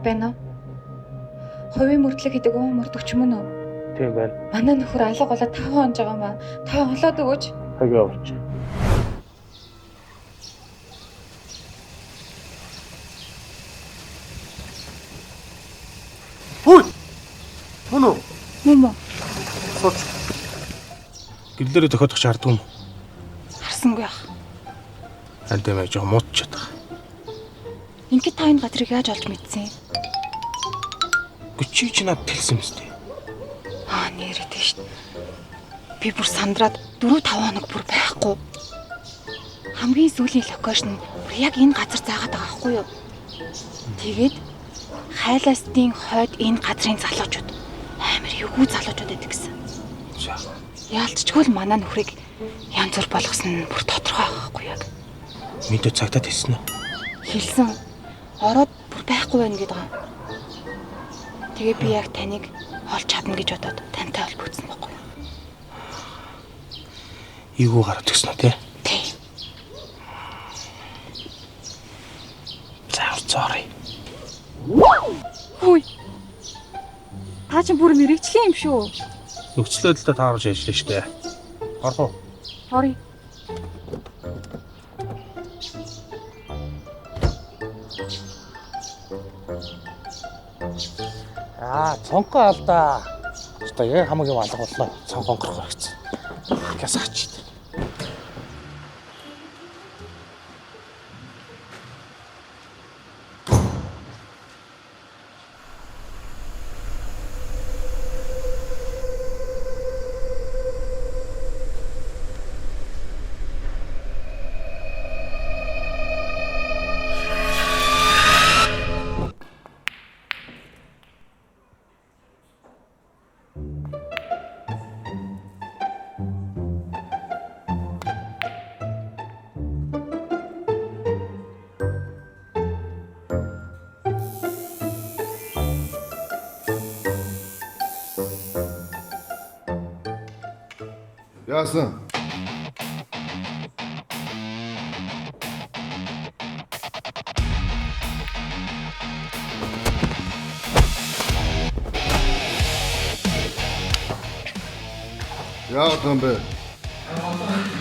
Бэнэ. Хувийн мөрдлөг гэдэг уу мөрдөгч мөн үү? Тийм байна. Манай нөхөр алга болоод 5 хоног байгаа маа. Та олоод өгөөч. Хагаа авч. Хөөе. Мөн үү? Мөн. Сууч. Гэлээрээ тохиодох шаардлагагүй юм. Харсангүй ах. Альдаа мэж муудчихад байгаа. Ингээд та энэ газрыг яаж олж мэдсэн? Чи ч надад хэлсэн мэт. Нэрээд шүү дээ. Би бүр сандраад 4-5 хоног бүр байхгүй. Хамгийн сүүлийн локейшн бүр яг энэ газар заагаад байгаа байхгүй юу? Тэгээд хайлаастын хойд энэ газрын залуучууд амар эвгүй залуучууд байдаг гэсэн. Яалтчгүй л манай нөхрийг янз бүр болгосон нь бүр тодорхой байхгүй яг. Мэдээ цагтаад хэлсэн үү? Хэлсэн. Ороод бүр байхгүй байна гэдэг байгаа. Тэгээ би яг таныг олж чадна гэж бодоод тантай холбогдсон байхгүй юу? Ийгүү гараад гисэн үү те? Тийм. Sorry. Хүй. Та ч бүр мэрэгчлэн юм шүү. Нөхцөл байдлаа тааруулж ажиллана штэ. Орох уу? Орё. Цонхоо алдаа. Одоо яг хамаг юм алга боллоо. Цонхоо онгорох хэрэгцээ. Гээс ачид. Яасан? Яагаад юм бэ?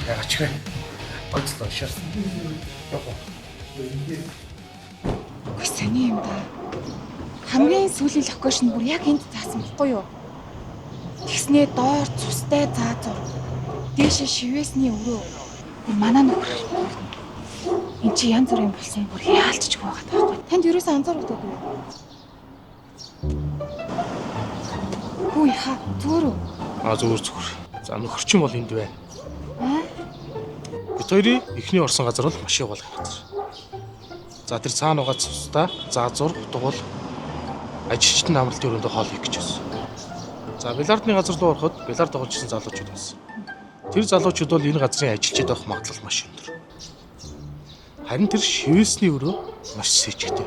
Яач вэ? Онцлоо шээ. Үгүй сони юм да. Хамгийн сүүлийн локейшн бүр яг энд заасан баггүй юу? Тэгснээ доор цустай заазуур. Дээшээ шивээсний өрөө. Манай нөхөр. Энд чи янз бүрийн болсон бүр яалтчгүй байгаа байхгүй. Танд ерөөсөө анзаардаг уу? Хүй ха зүгээр үү? Зүгээр. За нөхөрчин бол энд байна. Бид хоёрын эхний орсон газар бол машин болгох газар. За тэр цаана байгаа цустай заазуур дугуул ажилчдын амралтын өрөөндөө хоол хийх гэж байсан. За бильярдны газар руу ороход бильярд тоглож ирсэн залуучууд байсан. Тэр залуучууд бол энэ газрын ажилчид байх магадлал маш өндөр. Харин тэр шивээсний өрөө маш сэжигтэй.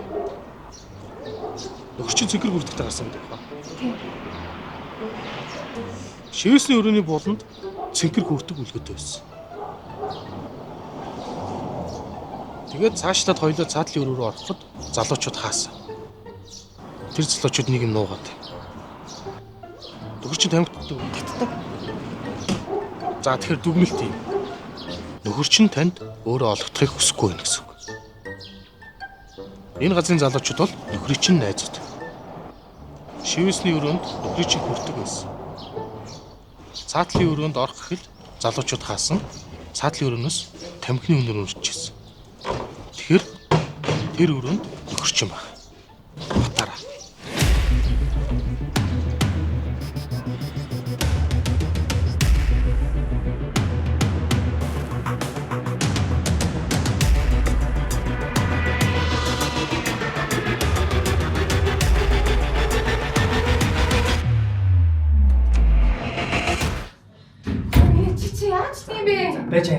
Нөхөрчин цэнхэр хүрдэхтэй гарсан гэдэг ба. Шивээсний өрөөний бууланд цэнхэр хүрдэг үлгөтэй байсан. Тэгээд цаашлаад хоёулаа цаатлын өрөө рүү ороход залуучууд хаасан. Тэр залуучууд нэг юм нуугаад. Нөхөрчин тамхитдаг. За тэгэхээр дүгнэлт юм. Нөхөрчин танд өөрөө олгохыг хүсэхгүй байх гэсэн үг. Энэ газрын залуучууд бол нөхрийн чинь найзууд. Шивээсний өрөөнд нөхрийн чинь хүрдэг байсан. Цаатлын өрөөнд орох гэхэл залуучууд хаасан. Цаатлын өрөөнөөс тамхины өнөр үржижсэн. Тэгэхээр тэр өрөөнд нөхөрчин баг. Батараа.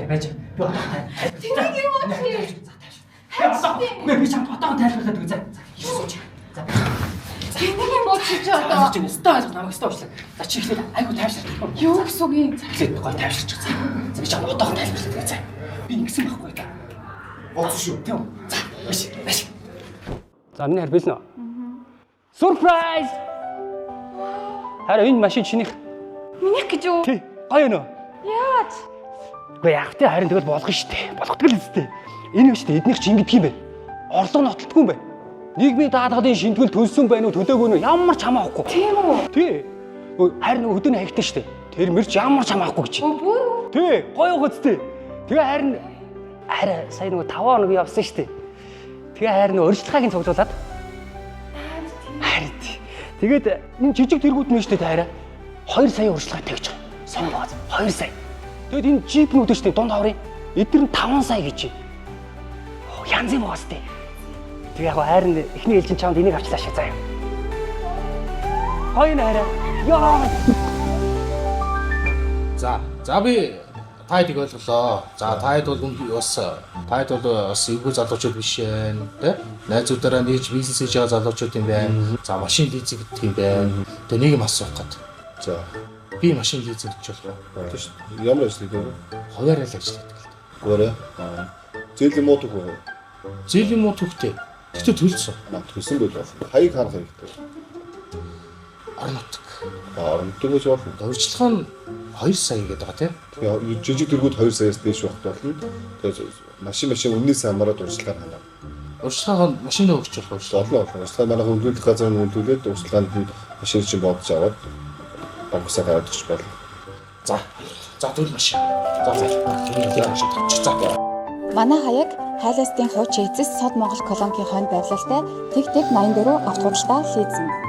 Байж. Би одоотой. Тэнийг юм уу чи? Би чамд одоотой тайлбарлаад үгүй. За. За. Тэнийг юм уу чи одоо? Чи өстой ойлгох намайг өстой уучлаа. За чи ихлээр айгу тайвширч. Юу гэсэн үг юм? Ихлээр гол тайвширч. За би чамд одоотой тайлбарлаад үгүй. Би ингэсэн байхгүй та. Боцсон шүү. Тийм. За, маш. За миний харбилнэ. Surprise! Харин энэ машин чинийх. Минийх гэж юу? Тий. Гоё нөө. Яаж? Үгүй яг тэ харин тэгэл болгоно штэ. Болгодог л үстэй. Энэ биш тэ эднийх чинь ингэдэг юм байна. Орлого нотолдгүй юм байна. Нийгмийн даатгалын шинтгэл төлсөн байна уу төлөөгүй нь ямар ч хамаахгүй. Тийм үү? Тий. Харин өдөөний хаягтай штэ. Тэр мэрч ямар ч хамаахгүй гэж. Бүр. Тий. Гоё гоцтэй. Тэгээ харин сая нөгөө 5 хоног явсан штэ. Тэгээ харин өршлөлтийн цуглуулад. Харин тэгээд энэ жижиг тэргүүд нь штэ таараа 2 сая өршлөлт тавьж байгаа. Сон бааз 2 сая. Тэгэд энэ джипнүүд штэ дунд хаврын эдгээр нь 5 сая гэж. Янз юм баас тээ. Тэгээ яг хайрын эхний ээлжин чамд энийг авчлаа шиг заяа. Хоёр нэрэ. Яа. За би тайд ойлголоо. За тайд бол бас эвгүй залуучууд биш ээ, тэ? Найзуудаараа нээж бизнес хийж байгаа залуучууд юм байна. За машин лизинг гэдэг юм байна. Тэгээ нэг юм асуух гээд. За. Би машин лизинг гэж болох. Тийм шүү. Ямар ажил гэдэг вэ? Хуваарай л ажилладаг л. Гөрөө. Зээл юм уу төгөө? Зээл юм уу төгтэй. Тэгтээ төлсөн. Төлсөн байл байна. Хаяг харах хэрэгтэй. Орон нутаг. Орон нутгаас болно. Урьдчилгаа нь 2 сая гэдэг байгаа тийм. Тэгээ жижиг дэргүүд 2 саяас дээш багт болно. Тэгээ машин өмнөөс хамаараад урьдчилгаа ханаа. Урьдчилгаа машинаа өгч болох шүү. Олон. Урьдчилгаа манай хөнгөлөх газар нь хөнгөлөөд урьдчилгаанд нь машин чинь бодож аваад банксаа гараад өгч болно. За түл машин. За. Манай хаяг Хайластын хуучин эцэс Сод Монгол колонкийн хойно байрлалтай Тэг 84 авто худалдаа лизинг.